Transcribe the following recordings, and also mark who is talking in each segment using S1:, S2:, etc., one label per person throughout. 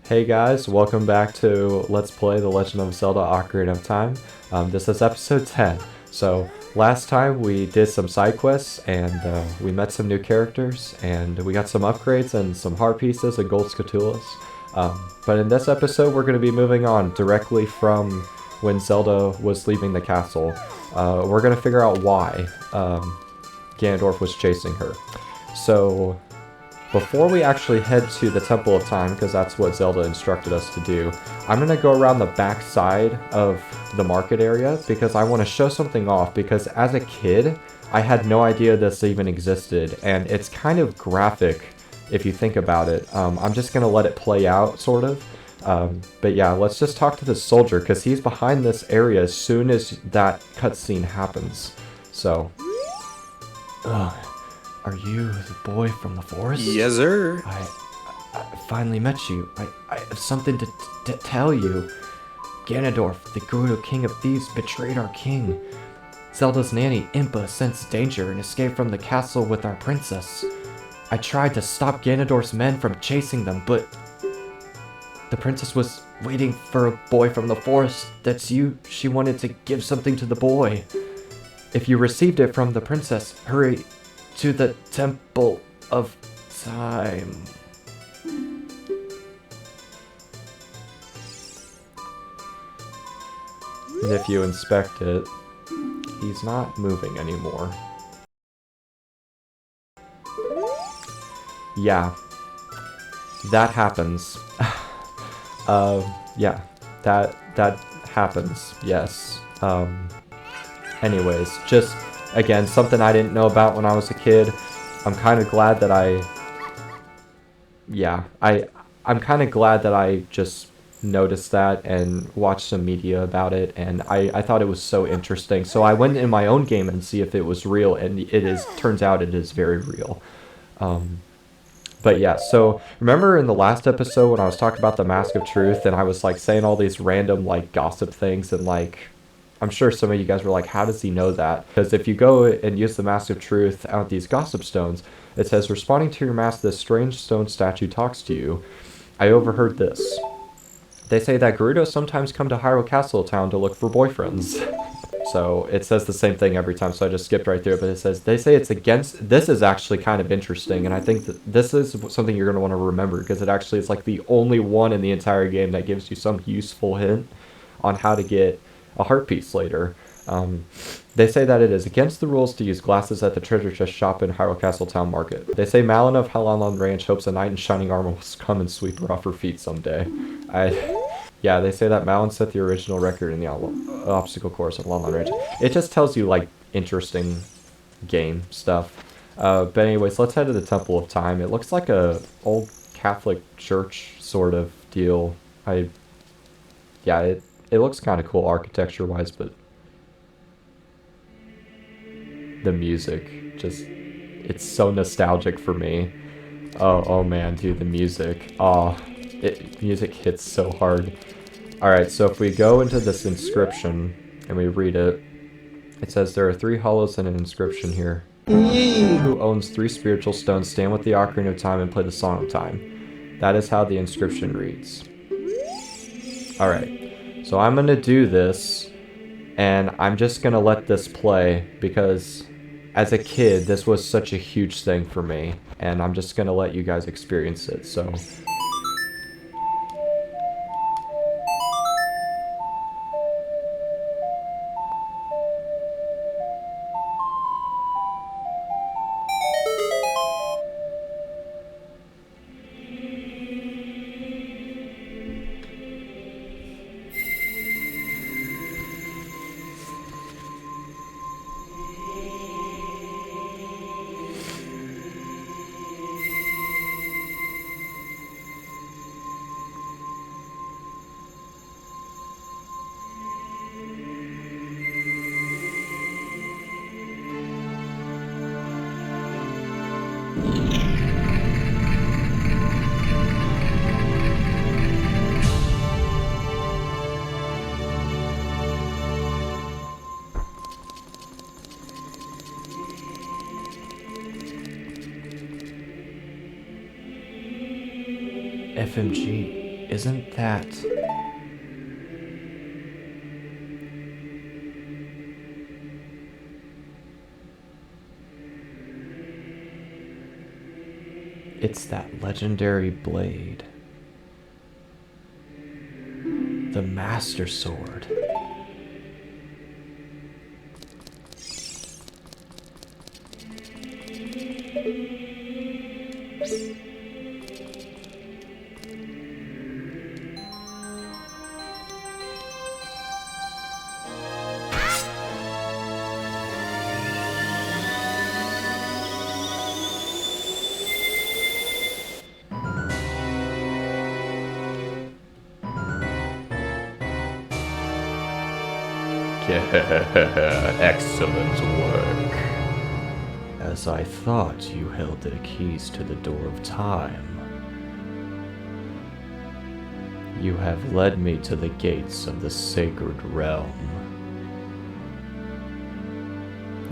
S1: Hey guys, welcome back to Let's Play The Legend of Zelda Ocarina of Time. This is episode 10. So, last time we did some side quests and we met some new characters and we got some upgrades and some heart pieces and gold scatulas. But in this episode we're going to be moving on directly from when Zelda was leaving the castle. We're going to figure out why Ganondorf was chasing her. So, before we actually head to the Temple of Time, because that's what Zelda instructed us to do, I'm going to go around the back side of the market area because I want to show something off, because as a kid, I had no idea this even existed, and it's kind of graphic if you think about it. I'm just going to let it play out, sort of. But yeah, let's just talk to this soldier, because he's behind this area as soon as that cutscene happens. So... Ugh. Are you the boy from the forest?
S2: Yes, sir.
S1: I finally met you. I have something to tell you. Ganondorf, the Gerudo King of Thieves, betrayed our king. Zelda's nanny, Impa, sensed danger and escaped from the castle with our princess. I tried to stop Ganondorf's men from chasing them, but the princess was waiting for a boy from the forest. That's you. She wanted to give something to the boy. If you received it from the princess, hurry to the Temple of Time. And if you inspect it, he's not moving anymore. Yeah, that happens. Yeah, that happens, yes. Anyways, just again, something I didn't know about when I was a kid. I'm kind of glad that I'm kind of glad that I just noticed that and watched some media about it, and I thought it was so interesting. So I went in my own game and see if it was real, and turns out it is very real. But yeah, so remember in the last episode when I was talking about the Mask of Truth and I was like saying all these random like gossip things, and like I'm sure some of you guys were like, how does he know that? Because if you go and use the Mask of Truth out these gossip stones, it says, responding to your mask, this strange stone statue talks to you. I overheard this. They say that Gerudo sometimes come to Hyrule Castle Town to look for boyfriends. So it says the same thing every time, so I just skipped right through it, but it says, they say it's against, this is actually kind of interesting, and I think that this is something you're going to want to remember, because it actually is like the only one in the entire game that gives you some useful hint on how to get a heart piece later. They say that it is against the rules to use glasses at the treasure chest shop in Hyrule Castle Town Market. They say Malin of Halalan Ranch hopes a knight in shining armor will come and sweep her off her feet someday. Yeah, they say that Malin set the original record in the obstacle course at Halalan Ranch. It just tells you, like, interesting game stuff. But anyways, let's head to the Temple of Time. It looks like a old Catholic church sort of deal. Yeah, it looks kind of cool architecture-wise, but the music, just, it's so nostalgic for me. Oh man, dude, the music. Music hits so hard. Alright, so if we go into this inscription and we read it, it says there are 3 hollows and an inscription here. Who owns 3 spiritual stones, stand with the Ocarina of Time and play the Song of Time. That is how the inscription reads. Alright, so I'm gonna do this, and I'm just gonna let this play, because as a kid, this was such a huge thing for me, and I'm just gonna let you guys experience it, so... FMG. Isn't that... It's that legendary blade. The Master Sword. Excellent work. As I thought, you held the keys to the door of time. You have led me to the gates of the sacred realm.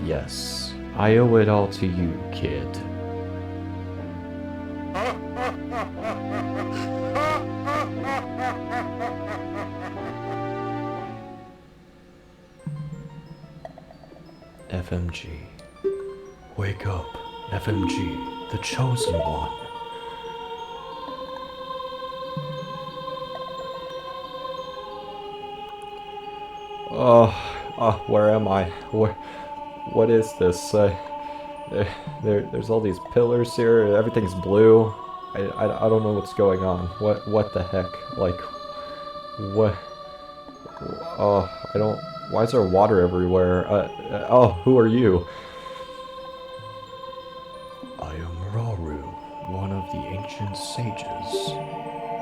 S1: Yes, I owe it all to you, kid. FMG. Wake up, FMG, the chosen one. Where am I? What is this? There's all these pillars here. Everything's blue. I don't know what's going on. What the heck? Like, what? I don't. Why is there water everywhere? Who are you? I am Rauru, one of the ancient sages.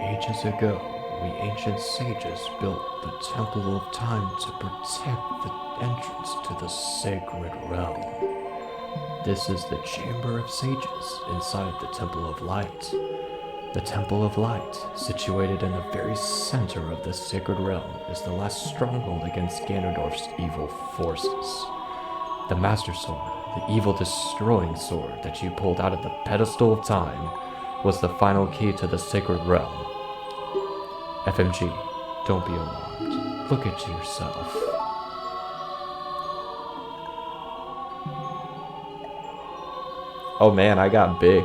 S1: Ages ago, we ancient sages built the Temple of Time to protect the entrance to the sacred realm. This is the Chamber of Sages inside the Temple of Light. The Temple of Light, situated in the very center of the sacred realm, is the last stronghold against Ganondorf's evil forces. The Master Sword, the evil destroying sword that you pulled out of the pedestal of time, was the final key to the sacred realm. FMG, don't be alarmed. Look at yourself. Oh man, I got big.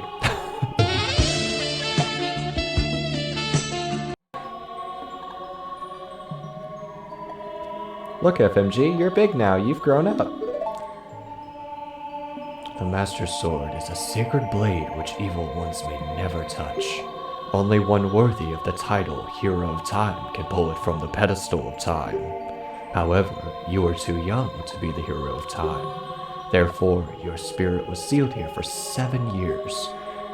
S1: Look, FMG, you're big now. You've grown up. The Master Sword is a sacred blade which evil ones may never touch. Only one worthy of the title Hero of Time can pull it from the pedestal of time. However, you are too young to be the Hero of Time. Therefore, your spirit was sealed here for 7 years.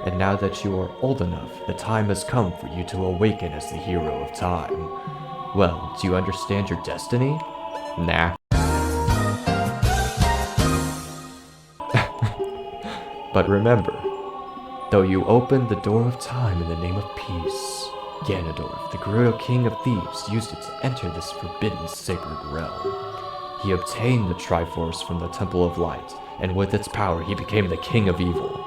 S1: And now that you are old enough, the time has come for you to awaken as the Hero of Time. Well, do you understand your destiny? Nah. But remember, though you opened the door of time in the name of peace, Ganondorf, the Gerudo King of Thieves, used it to enter this forbidden sacred realm. He obtained the Triforce from the Temple of Light, and with its power he became the King of Evil.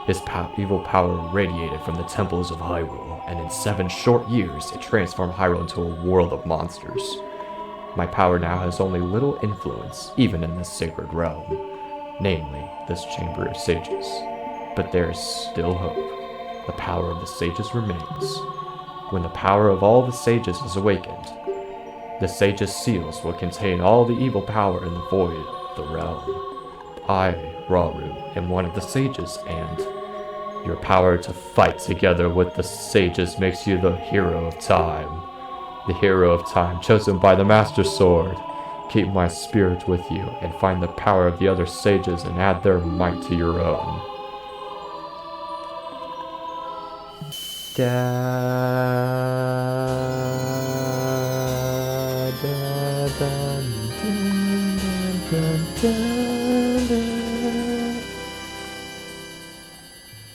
S1: His evil power radiated from the temples of Hyrule, and in 7 short years it transformed Hyrule into a world of monsters. My power now has only little influence, even in this sacred realm, namely, this Chamber of Sages. But there is still hope. The power of the sages remains. When the power of all the sages is awakened, the sages' seals will contain all the evil power in the void of the realm. I, Rauru, am one of the sages, and your power to fight together with the sages makes you the Hero of Time. The Hero of Time chosen by the Master Sword. Keep my spirit with you, and find the power of the other sages and add their might to your own.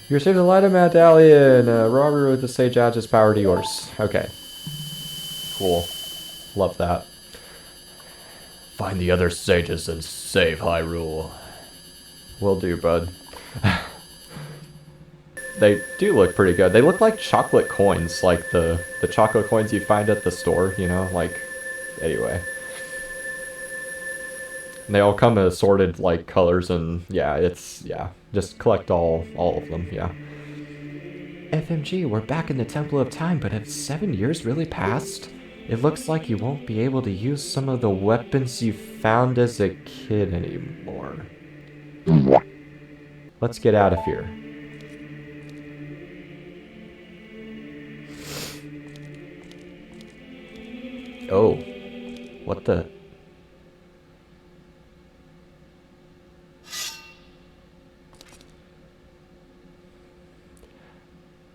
S1: You received the Light Medallion. Rauru with the Sage adds his power to yours. Okay. Cool. Love that. Find the other sages and save Hyrule. Will do, bud. They do look pretty good. They look like chocolate coins, like the chocolate coins you find at the store, you know? Like, anyway. And they all come in assorted, like, colors, and yeah, it's, yeah. Just collect all of them, yeah. FMG, we're back in the Temple of Time, but have 7 years really passed? It looks like you won't be able to use some of the weapons you found as a kid anymore. Let's get out of here. Oh. What the...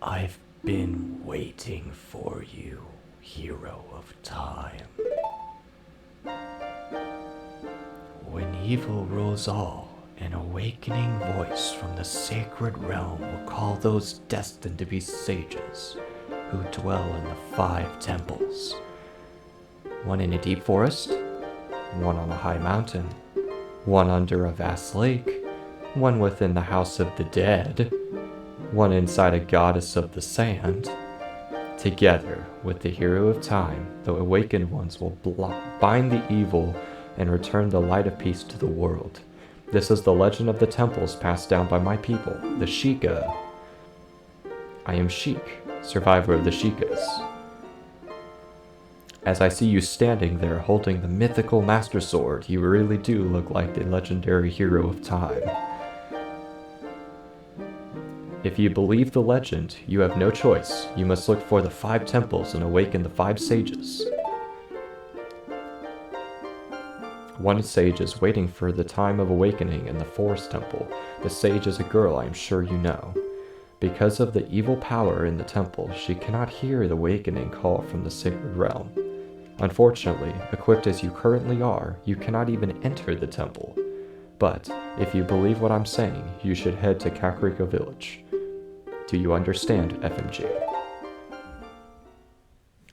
S1: I've been waiting for you, hero of time. When evil rules all, an awakening voice from the sacred realm will call those destined to be sages who dwell in the 5 temples. One in a deep forest, one on a high mountain, one under a vast lake, one within the house of the dead, one inside a goddess of the sand. Together with the hero of time, the awakened ones will bind the evil and return the light of peace to the world. This is the legend of the temples passed down by my people, the Sheikah. I am Sheik, survivor of the Sheikahs. As I see you standing there holding the mythical Master Sword, you really do look like the legendary hero of time. If you believe the legend, you have no choice. You must look for the 5 temples and awaken the 5 sages. One sage is waiting for the time of awakening in the forest temple. The sage is a girl I am sure you know. Because of the evil power in the temple, she cannot hear the awakening call from the sacred realm. Unfortunately, equipped as you currently are, you cannot even enter the temple. But, if you believe what I'm saying, you should head to Kakariko Village. Do you understand, FMG?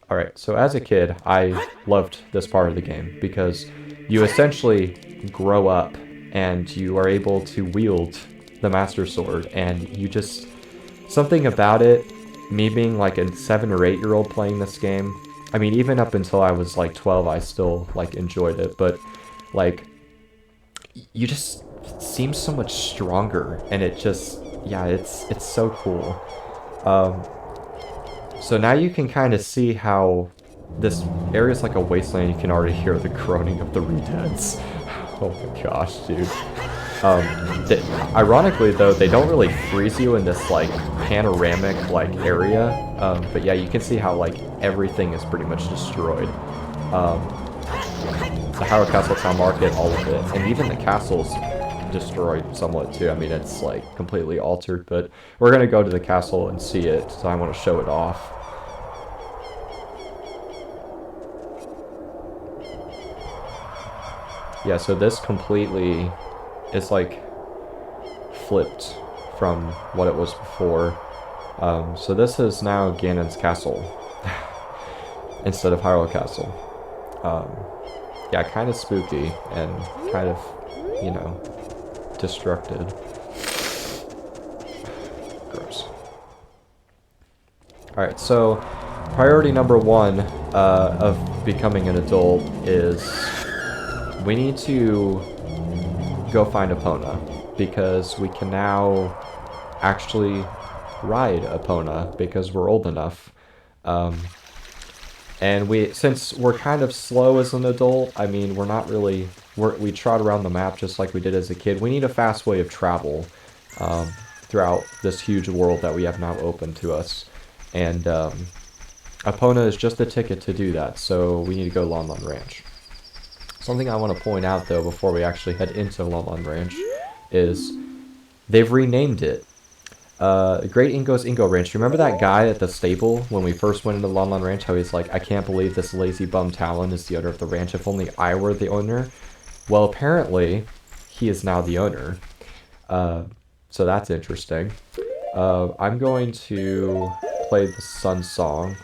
S1: Alright, so as a kid, I loved this part of the game, because you essentially grow up, and you are able to wield the Master Sword, and you just... Something about it, me being like a 7 or 8-year-old playing this game, I mean, even up until I was like 12, I still like enjoyed it, but like, you just seem so much stronger, and it just, yeah, it's so cool. So now you can kind of see how this area is like a wasteland. You can already hear the groaning of the redeads. Oh my gosh, dude. Ironically though, they don't really freeze you in this like panoramic like area, but yeah, you can see how like everything is pretty much destroyed. The Hyrule Castle Town Market, all of it, and even the castle's destroyed somewhat too. I mean, it's like completely altered, but we're gonna go to the castle and see it, so I want to show it off. Yeah, so this completely is like flipped from what it was before. So this is now Ganon's castle instead of Hyrule Castle. Yeah, kind of spooky and kind of, you know, destructed. Gross. Alright, so priority number 1 of becoming an adult is we need to go find Epona, because we can now actually ride Epona because we're old enough. And since we're kind of slow as an adult, I mean, we're not really, we trot around the map just like we did as a kid. We need a fast way of travel throughout this huge world that we have now open to us. And Epona is just the ticket to do that, so we need to go Lon Lon Ranch. Something I want to point out, though, before we actually head into Lon Lon Ranch, is they've renamed it. Great Ingo's Ingo Ranch. Remember that guy at the stable when we first went into Lon Lon Ranch? How he's like, I can't believe this lazy bum Talon is the owner of the ranch. If only I were the owner. Well, apparently, he is now the owner. So that's interesting. I'm going to play the Sun Song.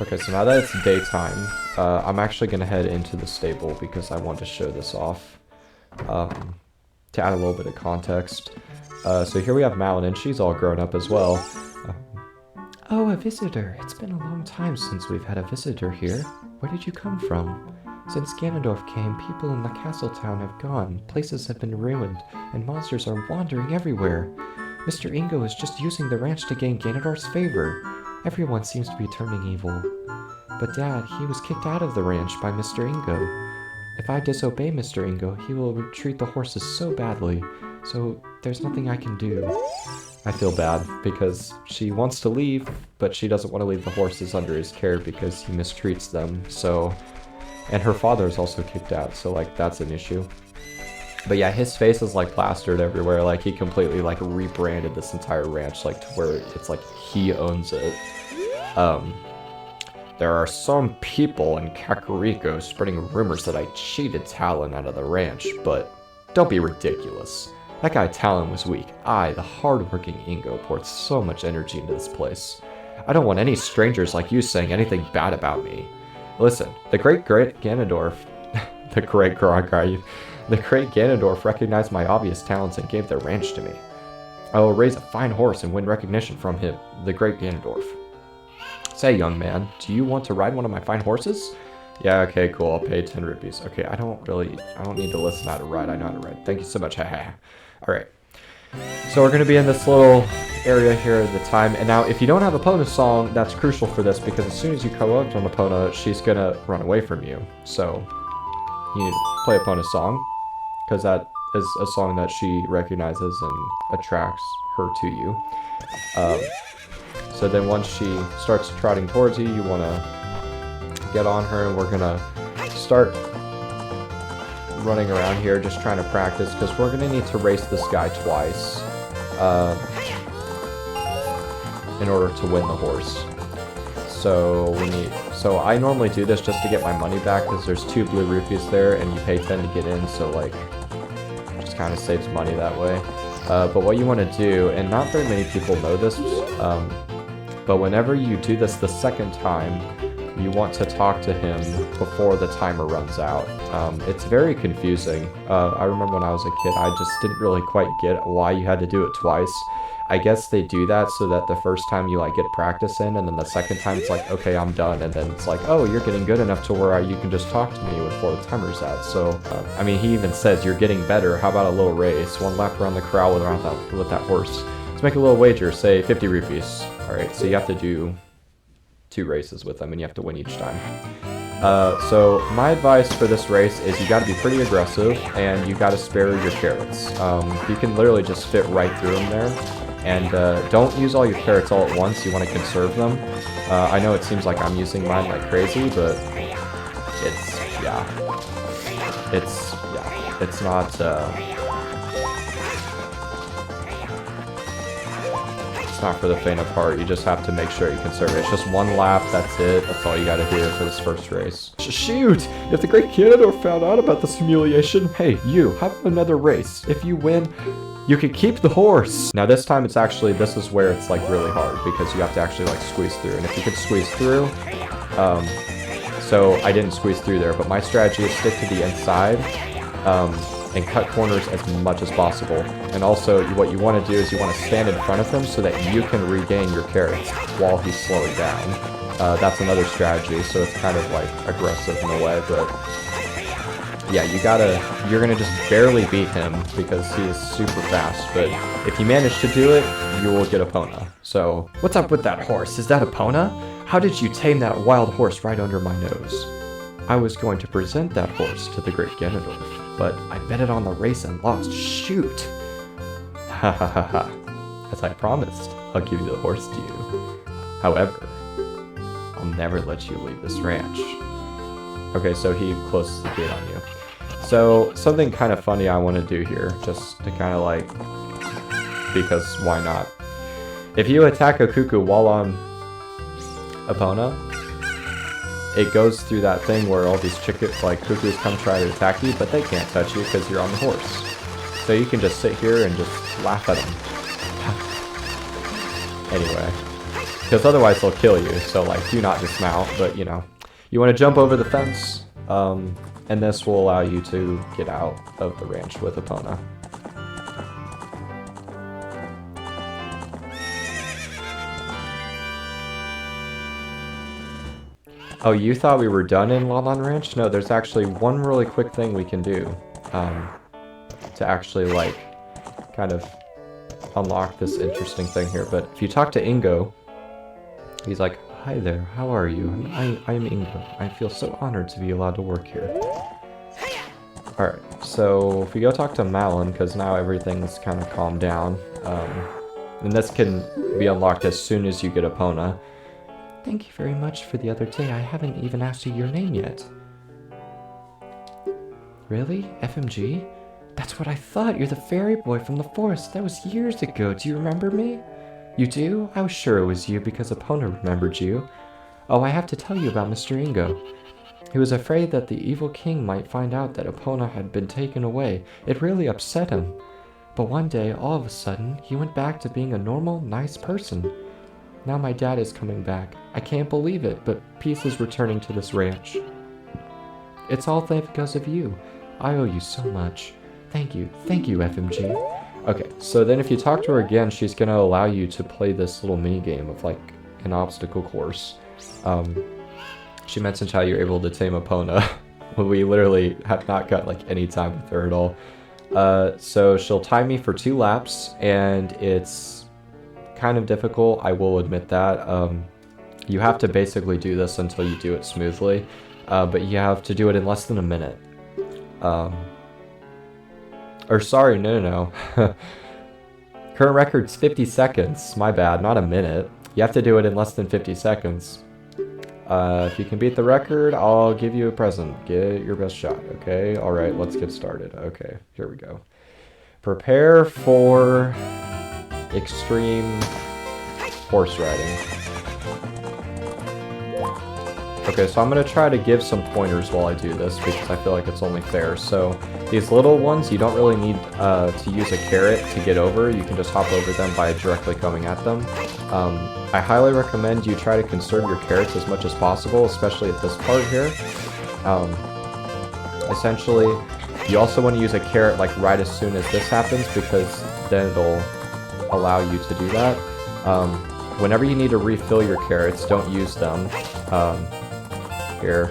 S1: Okay, so now that it's daytime, I'm actually going to head into the stable because I want to show this off. To add a little bit of context. So here we have Malin, and she's all grown up as well. Oh, a visitor. It's been a long time since we've had a visitor here. Where did you come from? Since Ganondorf came, people in the castle town have gone, places have been ruined, and monsters are wandering everywhere. Mr. Ingo is just using the ranch to gain Ganondorf's favor. Everyone seems to be turning evil. But Dad, he was kicked out of the ranch by Mr. Ingo. If I disobey Mr. Ingo, he will treat the horses so badly, so there's nothing I can do. I feel bad, because she wants to leave, but she doesn't want to leave the horses under his care because he mistreats them, so... And her father is also kicked out, so, like, that's an issue. But yeah, his face is, like, plastered everywhere, like, he completely, like, rebranded this entire ranch, like, to where it's like he owns it. There are some people in Kakariko spreading rumors that I cheated Talon out of the ranch, but don't be ridiculous. That guy Talon was weak. I, the hard-working Ingo, poured so much energy into this place. I don't want any strangers like you saying anything bad about me. Listen, the great Ganondorf... the great Ganondorf recognized my obvious talents and gave their ranch to me. I will raise a fine horse and win recognition from him, the great Ganondorf. Say, young man, do you want to ride one of my fine horses? Yeah, okay, cool, I'll pay 10 rupees. Okay, I don't need to listen how to ride, I know how to ride. Thank you so much, haha. Alright. So we're going to be in this little area here at the time, and now if you don't have Epona's song, that's crucial for this, because as soon as you come up on Epona, she's going to run away from you. So, you need to play Epona's song, because that is a song that she recognizes and attracts her to you. So then once she starts trotting towards you, you want to get on her, and we're going to start running around here just trying to practice, because we're going to need to race this guy twice in order to win the horse. So I normally do this just to get my money back, because there's 2 blue rupees there and you pay 10 to get in, so like just kind of saves money that way. But what you want to do, and not very many people know this, but whenever you do this the second time, you want to talk to him before the timer runs out. It's very confusing. I remember when I was a kid, I just didn't really quite get why you had to do it twice. I guess they do that so that the first time you like get practice in, and then the second time it's like, okay, I'm done, and then it's like, oh, you're getting good enough to where you can just talk to me before the timer's out. So, I mean, he even says you're getting better. How about a little race? 1 lap around the corral with that horse. Let's make a little wager, say 50 rupees. Alright, so you have to do 2 races with them, and you have to win each time. So my advice for this race is you gotta be pretty aggressive, and you gotta spare your carrots. You can literally just fit right through them there. And don't use all your carrots all at once, you want to conserve them. I know it seems like I'm using mine like crazy, but it's not, it's not for the faint of heart. You just have to make sure you conserve it. It's just 1 lap, that's it. That's all you gotta do for this first race. Shoot! If the great Ganondorf found out about this humiliation, hey, you, have another race. If you win, you can keep the horse! Now this time it's actually, this is where it's like really hard, because you have to actually like squeeze through, and if you can squeeze through, so I didn't squeeze through there, but my strategy is stick to the inside, and cut corners as much as possible. And also, what you want to do is you want to stand in front of him so that you can regain your carrots while he's slowing down. That's another strategy, so it's kind of like aggressive in a way, but yeah, you're gonna just barely beat him because he is super fast, but if you manage to do it, you will get Epona. So, what's up with that horse? Is that Epona? How did you tame that wild horse right under my nose? I was going to present that horse to the great Ganondorf, but I betted on the race and lost. Shoot! Ha ha ha ha. As I promised, I'll give you the horse to you. However, I'll never let you leave this ranch. Okay, so he closes the gate on you. So, something kind of funny I want to do here, just to kind of like, because why not? If you attack a cuckoo while on Epona, it goes through that thing where all these cuckoos come try to attack you, but they can't touch you because you're on the horse. So you can just sit here and just laugh at them. Anyway, because otherwise they'll kill you, so like, do not dismount, but you know. You want to jump over the fence, and this will allow you to get out of the ranch with Epona. Oh, you thought we were done in Lon Lon Ranch? No, there's actually one really quick thing we can do. To actually, like, kind of unlock this interesting thing here. But if you talk to Ingo, he's like, "Hi there, how are you? I'm Ingo. I feel so honored to be allowed to work here." Alright, so if we go talk to Malin, because now everything's kind of calmed down, and this can be unlocked as soon as you get Epona. Thank you very much for the other day. I haven't even asked you your name yet. Really? FMG? That's what I thought. You're the fairy boy from the forest. That was years ago. Do you remember me? You do? I was sure it was you because Epona remembered you. Oh, I have to tell you about Mr. Ingo. He was afraid that the evil king might find out that Epona had been taken away. It really upset him. But one day, all of a sudden, he went back to being a normal, nice person. Now my dad is coming back. I can't believe it, but peace is returning to this ranch. It's all because of you. I owe you so much. Thank you, FMG. Okay, so then if you talk to her again, she's gonna allow you to play this little mini game of like an obstacle course. She mentioned how you're able to tame Epona. We literally have not got like any time with her at all. So she'll time me for 2 laps, and it's kind of difficult, I will admit that. You have to basically do this until you do it smoothly, but you have to do it in less than a minute. Or sorry, no. Current record's 50 seconds. My bad, not a minute. You have to do it in less than 50 seconds. If you can beat the record, I'll give you a present. Get your best shot, okay? Alright, let's get started. Okay, here we go. Prepare for extreme horse riding. Okay, so I'm going to try to give some pointers while I do this because I feel like it's only fair. So these little ones, you don't really need to use a carrot to get over. You can just hop over them by directly coming at them. I highly recommend you try to conserve your carrots as much as possible, especially at this part here. Essentially, you also want to use a carrot like right as soon as this happens because then it'll allow you to do that. Whenever you need to refill your carrots, don't use them. Here.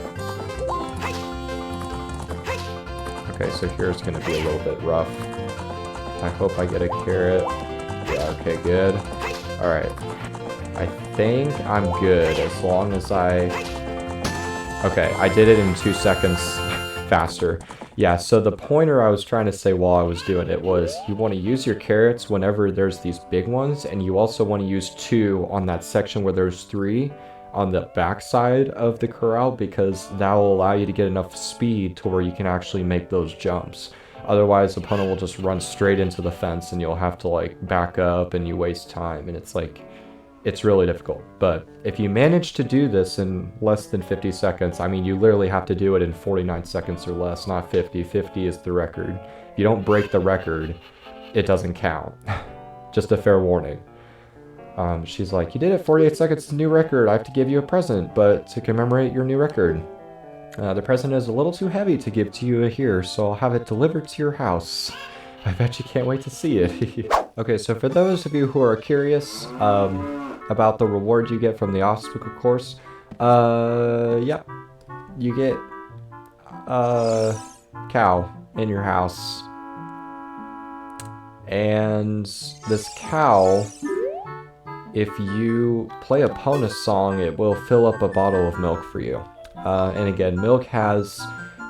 S1: Okay, so here's going to be a little bit rough. I hope I get a carrot. Yeah, okay, good. Alright. I think I'm good as long as I... Okay, I did it in 2 seconds faster. Yeah, so the pointer I was trying to say while I was doing it was you want to use your carrots whenever there's these big ones, and you also want to use 2 on that section where there's 3 on the back side of the corral, because that will allow you to get enough speed to where you can actually make those jumps. Otherwise, the opponent will just run straight into the fence and you'll have to like back up and you waste time, and it's like, it's really difficult. But if you manage to do this in less than 50 seconds, I mean, you literally have to do it in 49 seconds or less, not 50. 50 is the record. If you don't break the record, it doesn't count. Just a fair warning. She's like, you did it 48 seconds, new record. I have to give you a present, but to commemorate your new record. The present is a little too heavy to give to you here, so I'll have it delivered to your house. I bet you can't wait to see it. Okay, so for those of you who are curious about the reward you get from the obstacle course, yeah, you get a cow in your house. And this cow, if you play a Epona song, it will fill up a bottle of milk for you. And again, milk has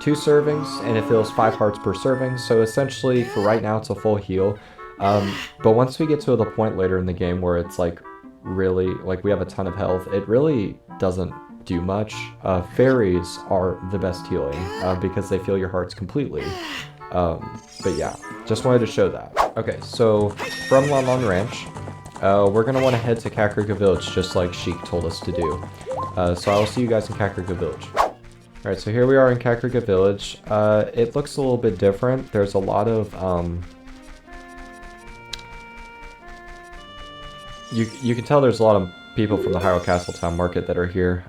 S1: 2 servings, and it fills 5 hearts per serving, so essentially, for right now, it's a full heal. But once we get to the point later in the game where it's like, really, like we have a ton of health, it really doesn't do much. Fairies are the best healing, because they fill your hearts completely. But yeah, just wanted to show that. Okay, so from Lon Lon Ranch, we're going to want to head to Kakariko Village, just like Sheik told us to do. So I will see you guys in Kakariko Village. Alright, so here we are in Kakariko Village. It looks a little bit different. There's a lot of, You can tell there's a lot of people from the Hyrule Castletown Market that are here.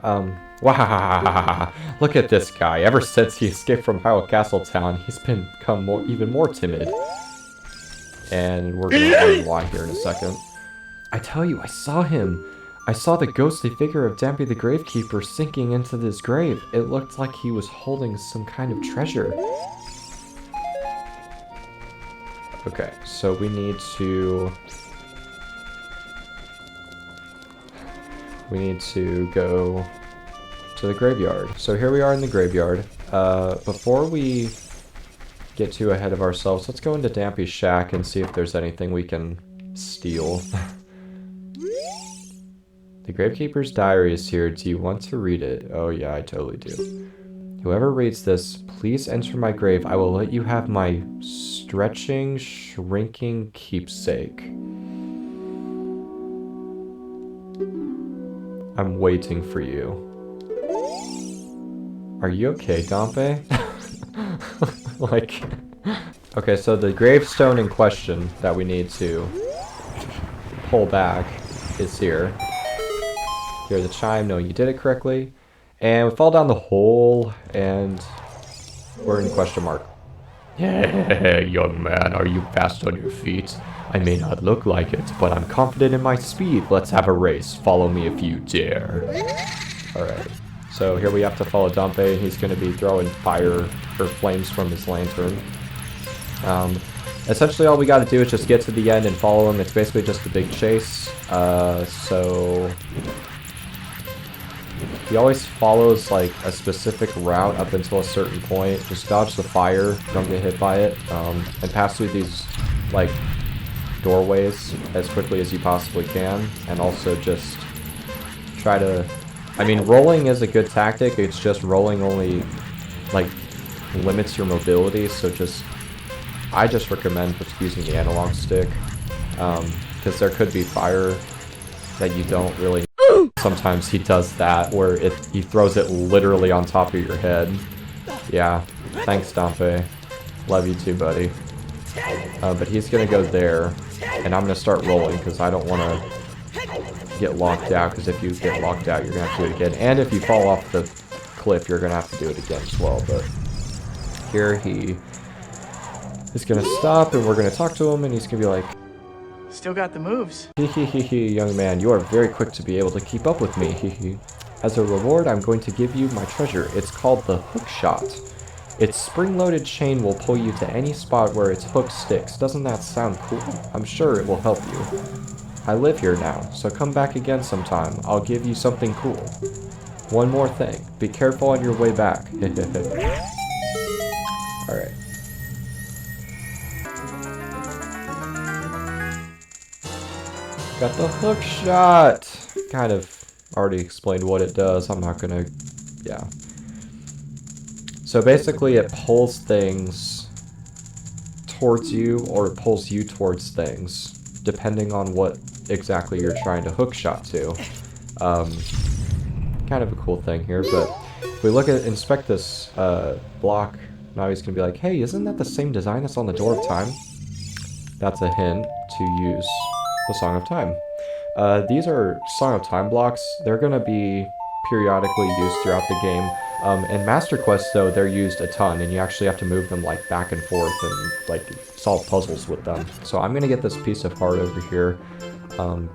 S1: Wow, look at this guy. Ever since he escaped from Hyrule Castletown, he's become even more timid. And we're going to learn why here in a second. I tell you, I saw him. I saw the ghostly figure of Dampy the Gravekeeper sinking into this grave. It looked like he was holding some kind of treasure. Okay, so we need to... We need to go to the graveyard. So here we are in the graveyard. Before we get too ahead of ourselves, let's go into Dampy's shack and see if there's anything we can steal. The Gravekeeper's diary is here. Do you want to read it? Oh yeah, I totally do. Whoever reads this, please enter my grave. I will let you have my stretching, shrinking keepsake. I'm waiting for you. Are you okay, Dampé? Like... Okay, so the gravestone in question that we need to pull back is here. Hear the chime, no, you did it correctly. And we fall down the hole, and we're in question mark. Yeah, young man, are you fast on your feet? I may not look like it, but I'm confident in my speed. Let's have a race. Follow me if you dare. Alright, so here we have to follow Dampé. He's going to be throwing fire or flames from his lantern. Essentially all we got to do is just get to the end and follow him. It's basically just a big chase. So... He always follows like a specific route up until a certain point. Just dodge the fire, don't get hit by it, and pass through these like doorways as quickly as you possibly can. And also just try to... I mean, rolling is a good tactic, it's just rolling only like limits your mobility, so I just recommend just using the analog stick, because there could be fire that you don't really... Sometimes he does that, where he throws it literally on top of your head. Yeah, thanks Dampé. Love you too, buddy. But he's gonna go there, and I'm gonna start rolling, because I don't want to get locked out, because if you get locked out, you're gonna have to do it again. And if you fall off the cliff, you're gonna have to do it again as well. But here he is gonna stop, and we're gonna talk to him, and he's gonna be like,
S2: still got the moves.
S1: Hehehe, young man, you are very quick to be able to keep up with me. Hehe. As a reward, I'm going to give you my treasure. It's called the hook shot. Its spring-loaded chain will pull you to any spot where its hook sticks. Doesn't that sound cool? I'm sure it will help you. I live here now, so come back again sometime. I'll give you something cool. One more thing. Be careful on your way back. Alright. Got the hook shot! Kind of already explained what it does. I'm not gonna... yeah. So basically it pulls things towards you, or it pulls you towards things, depending on what exactly you're trying to hook shot to. Kind of a cool thing here, but if we inspect this block, now he's gonna be like, hey, isn't that the same design that's on the Door of Time? That's a hint to use the Song of Time. These are Song of Time blocks. They're going to be periodically used throughout the game. In Master Quest, though, they're used a ton, and you actually have to move them like back and forth and like solve puzzles with them. So I'm going to get this piece of heart over here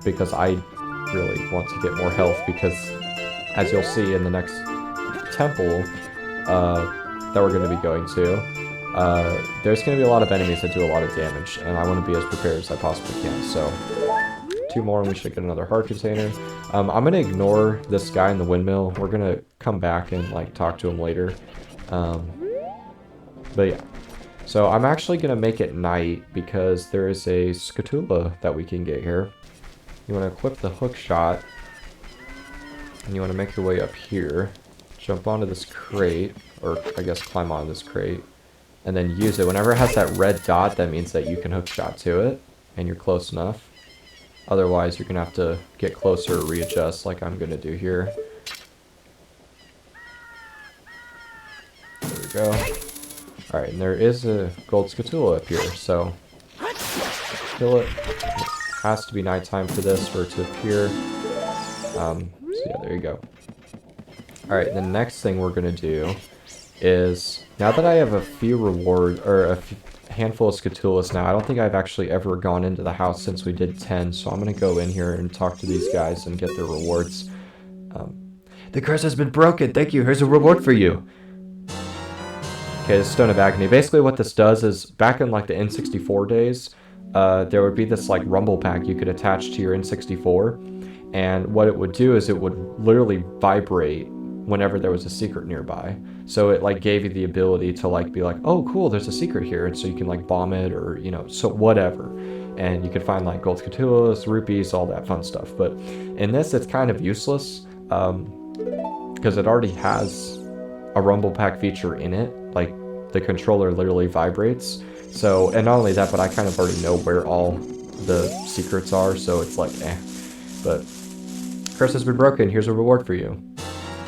S1: because I really want to get more health, because as you'll see in the next temple that we're going to be going to, there's going to be a lot of enemies that do a lot of damage, and I want to be as prepared as I possibly can. So, 2 more and we should get another heart container. I'm going to ignore this guy in the windmill. We're going to come back and like talk to him later. But yeah. So I'm actually going to make it night, because there is a scatula that we can get here. You want to equip the hook shot, and you want to make your way up here. Jump onto this crate, or I guess climb onto this crate. And then use it. Whenever it has that red dot, that means that you can hook shot to it, and you're close enough. Otherwise, you're going to have to get closer or readjust, like I'm going to do here. There we go. Alright, and there is a gold scatula up here, so... kill it. It has to be nighttime for this, for it to appear. So yeah, there you go. Alright, the next thing we're going to do is, now that I have a few handful of Scatulas now. I don't think I've actually ever gone into the house since we did 10, so I'm gonna go in here and talk to these guys and get their rewards. The curse has been broken. Thank you. Here's a reward for you. Okay, the Stone of Agony. Basically what this does is, back in like the N64 days, there would be this like rumble pack you could attach to your N64, and what it would do is it would literally vibrate whenever there was a secret nearby. So it like gave you the ability to like be like, oh cool, there's a secret here, and so you can like bomb it, or you know, so whatever. And you could find like gold Scatulas, rupees, all that fun stuff. But in this, it's kind of useless, because it already has a rumble pack feature in it. Like the controller literally vibrates. So, and not only that, but I kind of already know where all the secrets are, so it's like, eh. But curse has been broken. Here's a reward for you.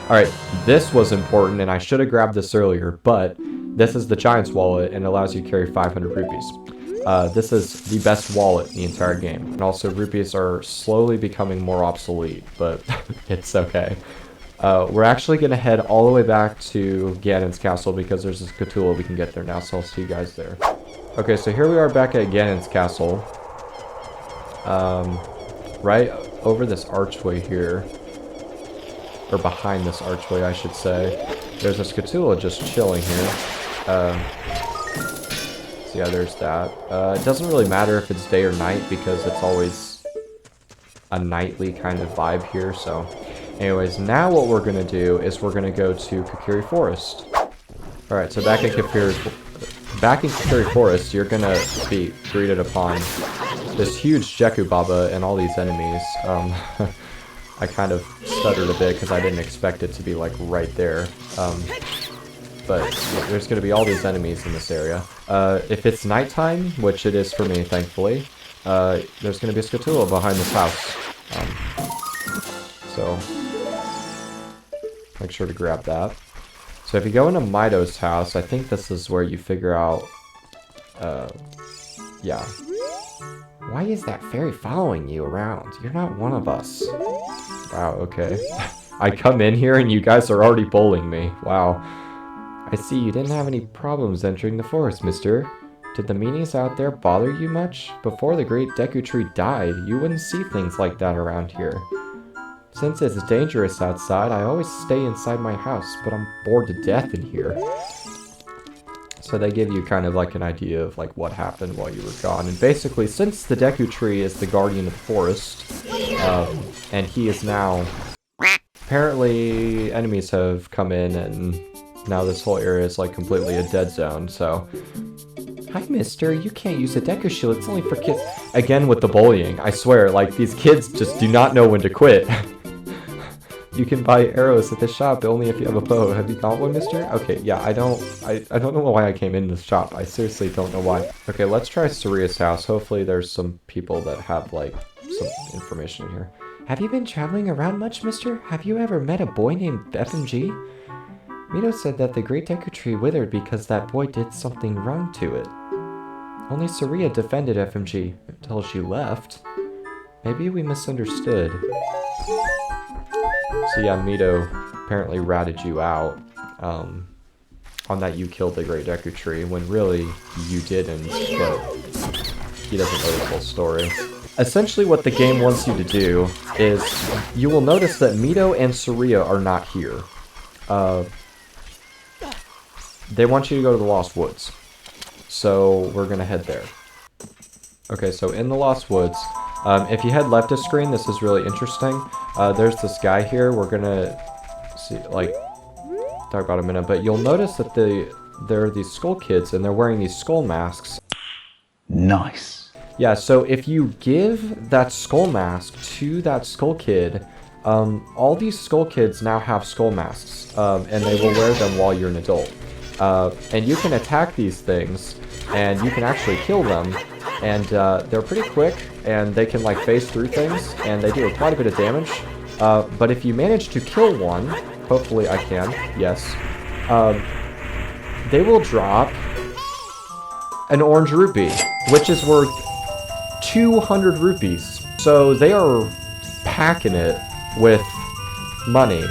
S1: Alright, this was important, and I should have grabbed this earlier, but this is the Giant's Wallet, and allows you to carry 500 rupees. This is the best wallet in the entire game. And also, rupees are slowly becoming more obsolete, but it's okay. We're actually going to head all the way back to Ganon's castle, because there's a Scatula we can get there now, so I'll see you guys there. Okay, so here we are back at Ganon's castle. Right over this archway here, or behind this archway, I should say, there's a Scatula just chilling here. So yeah, there's that. It doesn't really matter if it's day or night, because it's always a nightly kind of vibe here, so... Anyways, now what we're going to do is we're going to go to Kokiri Forest. Alright, so back in Kokiri Forest, you're going to be greeted upon this huge Jeku Baba and all these enemies. I kind of stuttered a bit because I didn't expect it to be like right there. But there's going to be all these enemies in this area. If it's nighttime, which it is for me, thankfully, there's going to be a Scatula behind this house. So make sure to grab that. So if you go into Mido's house, I think this is where you figure out, yeah. Why is that fairy following you around? You're not one of us. Wow, okay. I come in here and you guys are already bullying me. Wow. I see you didn't have any problems entering the forest, mister. Did the meanies out there bother you much? Before the great Deku Tree died, you wouldn't see things like that around here. Since it's dangerous outside, I always stay inside my house, but I'm bored to death in here. So they give you kind of like an idea of like what happened while you were gone. And basically, since the Deku Tree is the guardian of the forest, and he is now... Apparently, enemies have come in, and now this whole area is like completely a dead zone, so... Hi, mister, you can't use a Deku Shield, it's only for kids. Again with the bullying, I swear, like, these kids just do not know when to quit. You can buy arrows at the shop only if you have a bow. Have you got one, mister? Okay, yeah, I don't know why I came in this shop. I seriously don't know why. Okay, let's try Saria's house. Hopefully there's some people that have, like, some information here. Have you been traveling around much, mister? Have you ever met a boy named FMG? Mido said that the great Deku Tree withered because that boy did something wrong to it. Only Saria defended FMG until she left. Maybe we misunderstood. So yeah, Mido apparently ratted you out on that you killed the great Deku Tree, when really you didn't, but he doesn't know the whole story. Essentially what the game wants you to do is, you will notice that Mido and Saria are not here. They want you to go to the Lost Woods. So we're gonna head there. Okay, so in the Lost Woods, if you head left of screen, this is really interesting. There's this guy here. We're gonna see, like, talk about in a minute, but you'll notice that there are these skull kids, and they're wearing these skull masks.
S3: Nice.
S1: Yeah, so if you give that skull mask to that skull kid, all these skull kids now have skull masks, and they will wear them while you're an adult. And you can attack these things, and you can actually kill them, and they're pretty quick, and they can like phase through things, and they do quite a bit of damage. But if you manage to kill one, hopefully I can, yes, they will drop an orange rupee, which is worth 200 rupees. So they are packing it with money.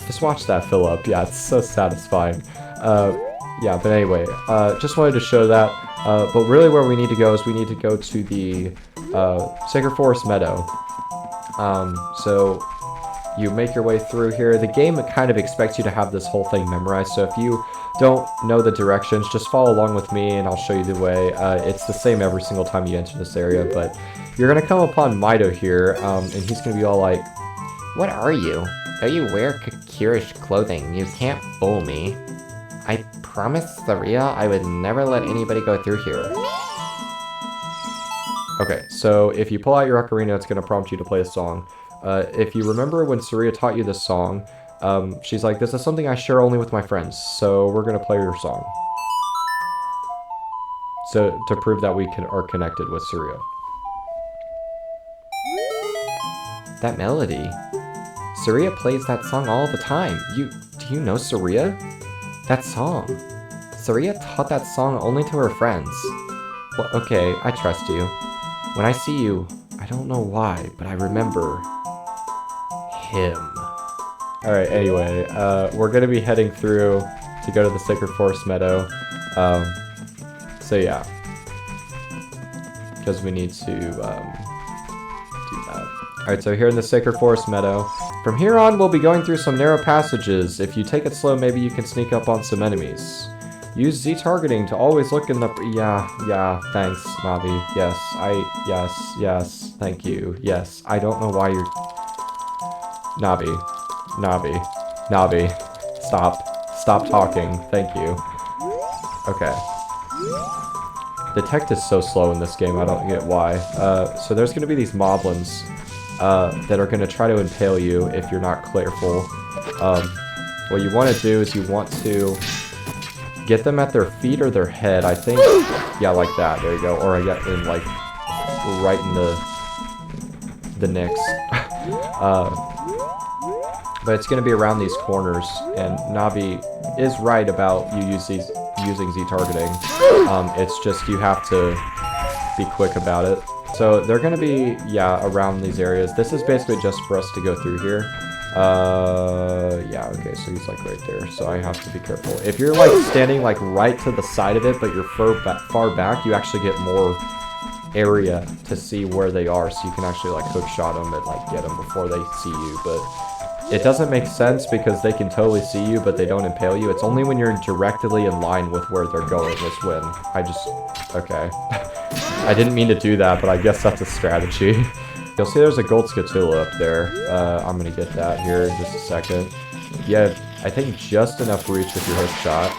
S1: Just watch that fill up. Yeah, it's so satisfying. Yeah, but anyway, just wanted to show that. But really where we need to go is we need to go to the Sacred Forest Meadow. So you make your way through here. The game kind of expects you to have this whole thing memorized, so if you don't know the directions, just follow along with me and I'll show you the way. It's the same every single time you enter this area, but you're going to come upon Mido here, and he's going to be all like,
S4: What are you? Though you wear Kakirish clothing, you can't fool me. I promised Saria I would never let anybody go through here.
S1: Okay, so if you pull out your ocarina, it's going to prompt you to play a song. If you remember when Saria taught you this song, she's like, this is something I share only with my friends, so we're going to play your song. So, to prove that we are connected with Saria.
S4: That melody. Saria plays that song all the time. Do you know Saria? That song. Saria taught that song only to her friends.
S1: Well, okay, I trust you. When I see you, I don't know why, but I remember him. Alright, anyway, we're gonna be heading through to go to the Sacred Forest Meadow. So yeah. Because we need to, do that. Alright, so here in the Sacred Forest Meadow. From here on, we'll be going through some narrow passages. If you take it slow, maybe you can sneak up on some enemies. Use Z targeting to always look in the... Yeah, thanks, Navi. Yes, thank you. Yes, I don't know why you're... Navi. Stop talking. Thank you. Okay. The text is so slow in this game, I don't get why. So there's gonna be these moblins that are gonna try to impale you if you're not careful. What you want to do is you want to get them at their feet or their head, I think. Yeah, like that. There you go. Or I get in, like, right in the nicks. But it's going to be around these corners, and Navi is right about you using Z targeting. It's just you have to be quick about it. So they're going to be, yeah, around these areas. This is basically just for us to go through here. Yeah, okay, so he's like right there, so I have to be careful. If you're like standing like right to the side of it, but you're far back, you actually get more area to see where they are, so you can actually like hook shot them and like get them before they see you, but it doesn't make sense because they can totally see you, but they don't impale you. It's only when you're directly in line with where they're going is when okay. I didn't mean to do that, but I guess that's a strategy. You'll see there's a gold scatula up there. I'm gonna get that here in just a second. Yeah, I think just enough reach with your hook shot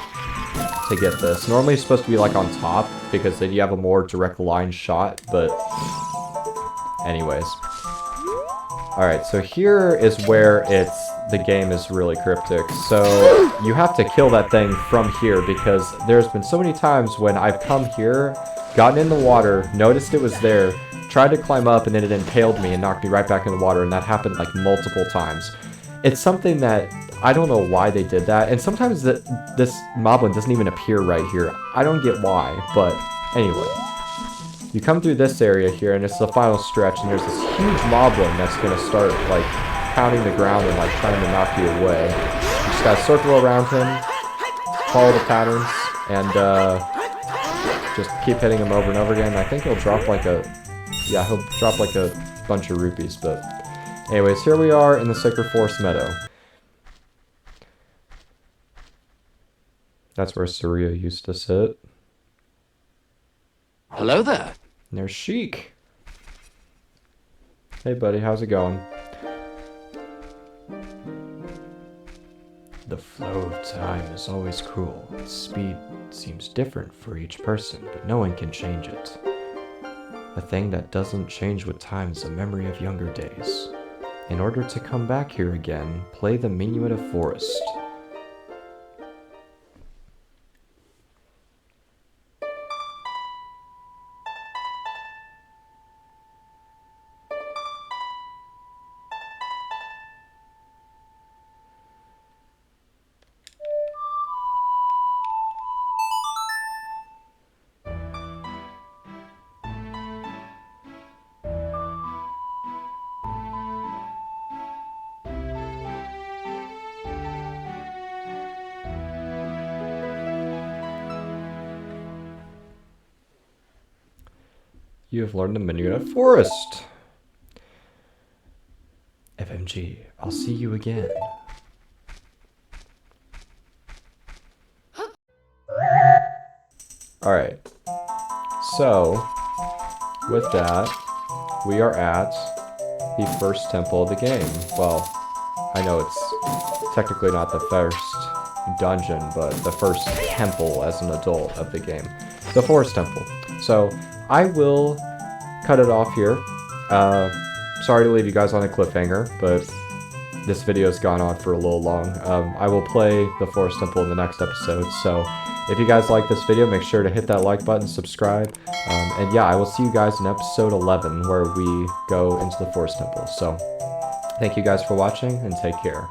S1: to get this. Normally it's supposed to be like on top because then you have a more direct line shot, but anyways. Alright, so here is where the game is really cryptic. So you have to kill that thing from here because there's been so many times when I've come here, gotten in the water, noticed it was there, tried to climb up, and then it impaled me and knocked me right back in the water, and that happened like multiple times. It's something that I don't know why they did that, and sometimes this moblin doesn't even appear right here. I don't get why, but anyway. You come through this area here, and it's the final stretch, and there's this huge moblin that's gonna start like pounding the ground and like trying to knock you away. You just gotta circle around him, follow the patterns, and just keep hitting him over and over again. I think he'll drop like a bunch of rupees, but anyways, here we are in the Sacred Forest Meadow. That's where Saria used to sit.
S5: Hello there.
S1: And there's Sheik. Hey buddy, how's it going? The flow of time is always cruel. Its speed seems different for each person, but no one can change it. A thing that doesn't change with time is a memory of younger days. In order to come back here again, play the Minuet of Forest. You have learned the menu at Forest. FMG, I'll see you again. Alright. So, with that, we are at the first temple of the game. Well, I know it's technically not the first dungeon, but the first temple as an adult of the game. The Forest Temple. So, I will cut it off here. Sorry to leave you guys on a cliffhanger, but this video's gone on for a little long. I will play the Forest Temple in the next episode, so if you guys like this video, make sure to hit that like button, subscribe, and yeah, I will see you guys in episode 11, where we go into the Forest Temple. So, thank you guys for watching, and take care.